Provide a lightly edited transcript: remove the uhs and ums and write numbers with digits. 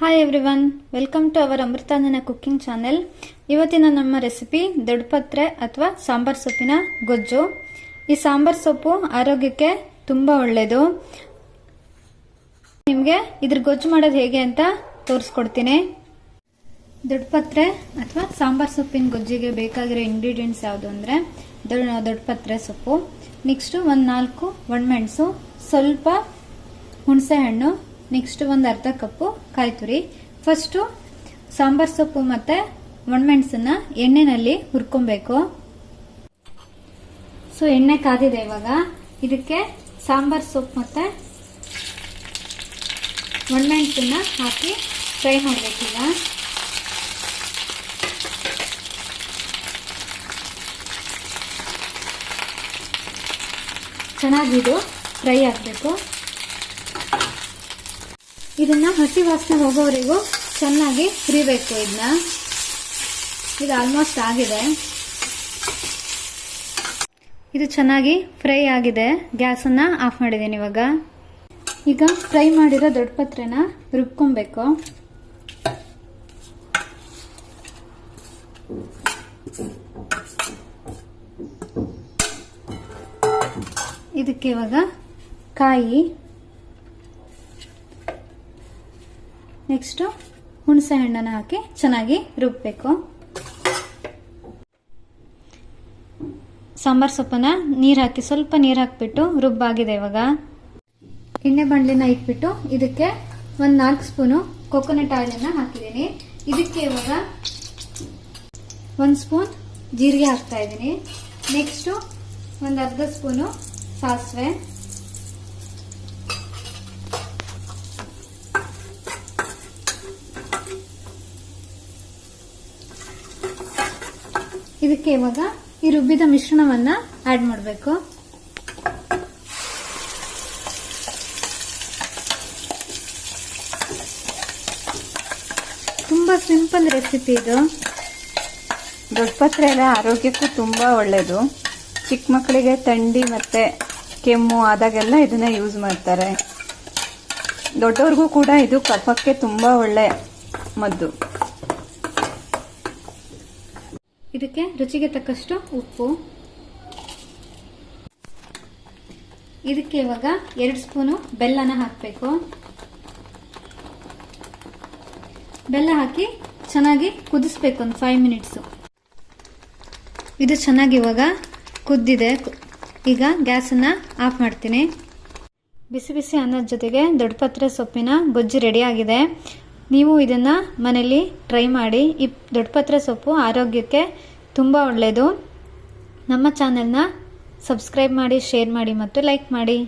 Hi everyone, welcome to our Amrutanjan cooking channel. ಇವತ್ತಿನ ನಮ್ಮ recipe ದೊಡ್ಡಪತ್ರೆ ಅಥವಾ ಸಾಂಬಾರ್ ಸೊಪ್ಪಿನ ಗೊಜ್ಜು. ಈ ಸಾಂಬಾರ್ ಸೊಪ್ಪು ಆರೋಗ್ಯಕ್ಕೆ ತುಂಬ ಒಳ್ಳೆಯದು. ನಿಮಗೆ ಇದ್ರ ಗೊಜ್ಜು ಮಾಡೋದು ಹೇಗೆ ಅಂತ ತೋರಿಸ್ಕೊಡ್ತೀನಿ. ದೊಡ್ಡಪತ್ರೆ ಅಥವಾ ಸಾಂಬಾರ್ ಸೊಪ್ಪಿನ ಗೊಜ್ಜಿಗೆ ಬೇಕಾಗಿರೋ ಇಂಗ್ರೀಡಿಯೆಂಟ್ಸ್ ಯಾವುದು ಅಂದರೆ ದೊಡ್ಡಪತ್ರೆ ಸೊಪ್ಪು, ನೆಕ್ಸ್ಟು ಒಂದು 4 ಒಣಮೆಣಸು, ಸ್ವಲ್ಪ ಹುಣಸೆ ಹಣ್ಣು, ನೆಕ್ಸ್ಟ್ ಒಂದು ಅರ್ಧ ಕಪ್ಪು ಕಾಯಿ ತುರಿ. ಫಸ್ಟು ಸಾಂಬಾರ್ ಸೊಪ್ಪು ಮತ್ತು ಒಣಮೆಣಸನ್ನ ಎಣ್ಣೆನಲ್ಲಿ ಹುರ್ಕೊಬೇಕು. ಸೊ ಎಣ್ಣೆ ಕಾದಿದೆ. ಇವಾಗ ಇದಕ್ಕೆ ಸಾಂಬಾರ್ ಸೊಪ್ಪು ಮತ್ತು ಒಣಮೆಣಸನ್ನ ಹಾಕಿ ಫ್ರೈ ಮಾಡಬೇಕೀಗ. ಚೆನ್ನಾಗಿದು ಫ್ರೈ ಆಗಬೇಕು. ಇದನ್ನ ಹಸಿ ವಾಸನೆ ಹೋಗೋವರೆಗೂ ಚೆನ್ನಾಗಿ ಹುರಿಬೇಕು. ಇದು ಆಲ್ಮೋಸ್ಟ್ ಆಗಿದೆ. ಇದು ಚೆನ್ನಾಗಿ ಫ್ರೈ ಆಗಿದೆ. ಗ್ಯಾಸನ್ನ ಆಫ್ ಮಾಡಿದ್ದೀನಿ. ಈಗ ಫ್ರೈ ಮಾಡಿರೋ ದೊಡ್ಡಪತ್ರೆನ ರುಬ್ಕೊಬೇಕು. ಇದಕ್ಕೆ ಇವಾಗ ಕಾಯಿ, ನೆಕ್ಸ್ಟ್ ಹುಣಸೆ ಹಣ್ಣನ್ನು ಹಾಕಿ ಚೆನ್ನಾಗಿ ರುಬ್ಬಬೇಕು. ಸಾಂಬಾರ್ ಸೊಪ್ಪನ್ನ ನೀರು ಹಾಕಿ ಸ್ವಲ್ಪ ನೀರು ಹಾಕಿಬಿಟ್ಟು ರುಬ್ಬಾಗಿದೆ. ಇವಾಗ ಎಣ್ಣೆ ಬಾಣಲಿನ ಇಟ್ಬಿಟ್ಟು ಇದಕ್ಕೆ ಒಂದು 4 ಸ್ಪೂನು ಕೊಕೊನಟ್ ಆಯಿಲನ್ನು ಹಾಕಿದ್ದೀನಿ. ಇದಕ್ಕೆ ಇವಾಗ 1 ಸ್ಪೂನ್ ಜೀರಿಗೆ ಹಾಕ್ತಾ ಇದ್ದೀನಿ. ನೆಕ್ಸ್ಟು ಒಂದು ಅರ್ಧ ಸ್ಪೂನು ಸಾಸಿವೆ, ಇದಕ್ಕೆ ಇವಾಗ ಈ ರುಬ್ಬಿದ ಮಿಶ್ರಣವನ್ನ ಆಡ್ ಮಾಡಬೇಕು. ತುಂಬಾ ಸಿಂಪಲ್ ರೆಸಿಪಿ ಇದು. ದೊಡ್ಡಪತ್ರೆ ಎಲ್ಲ ಆರೋಗ್ಯಕ್ಕೂ ತುಂಬ ಒಳ್ಳೆಯದು. ಚಿಕ್ಕ ಮಕ್ಕಳಿಗೆ ಥಂಡಿ ಮತ್ತು ಕೆಮ್ಮು ಆದಾಗೆಲ್ಲ ಇದನ್ನ ಯೂಸ್ ಮಾಡ್ತಾರೆ. ದೊಡ್ಡವ್ರಿಗೂ ಕೂಡ ಇದು ಕಫಕ್ಕೆ ತುಂಬ ಒಳ್ಳೆ ಮದ್ದು. ಇದಕ್ಕೆ ರುಚಿಗೆ ತಕ್ಕಷ್ಟು ಉಪ್ಪು. ಇದಕ್ಕೆ ಇವಾಗ 2 ಸ್ಪೂನು ಬೆಲ್ಲನ ಹಾಕಬೇಕು. ಬೆಲ್ಲ ಹಾಕಿ ಚೆನ್ನಾಗಿ ಕುದಿಸ್ಬೇಕು ಒಂದು 5 ಮಿನಿಟ್ಸು. ಇದು ಚೆನ್ನಾಗಿ ಇವಾಗ ಕುದ್ದಿದೆ. ಈಗ ಗ್ಯಾಸನ್ನ ಆಫ್ ಮಾಡ್ತೀನಿ. ಬಿಸಿ ಬಿಸಿ ಅನ್ನದ ಜೊತೆಗೆ ದೊಡ್ಡಪತ್ರೆ ಸೊಪ್ಪಿನ ಗೊಜ್ಜು ರೆಡಿ ಆಗಿದೆ. ನೀವು ಇದನ್ನು ಮನೇಲಿ ಟ್ರೈ ಮಾಡಿ. ಈ ದೊಡ್ಡಪತ್ರೆ ಸೊಪ್ಪು ಆರೋಗ್ಯಕ್ಕೆ ತುಂಬ ಒಳ್ಳೆಯದು. ನಮ್ಮ ಚಾನೆಲ್ನ ಸಬ್ಸ್ಕ್ರೈಬ್ ಮಾಡಿ, ಶೇರ್ ಮಾಡಿ ಮತ್ತು ಲೈಕ್ ಮಾಡಿ.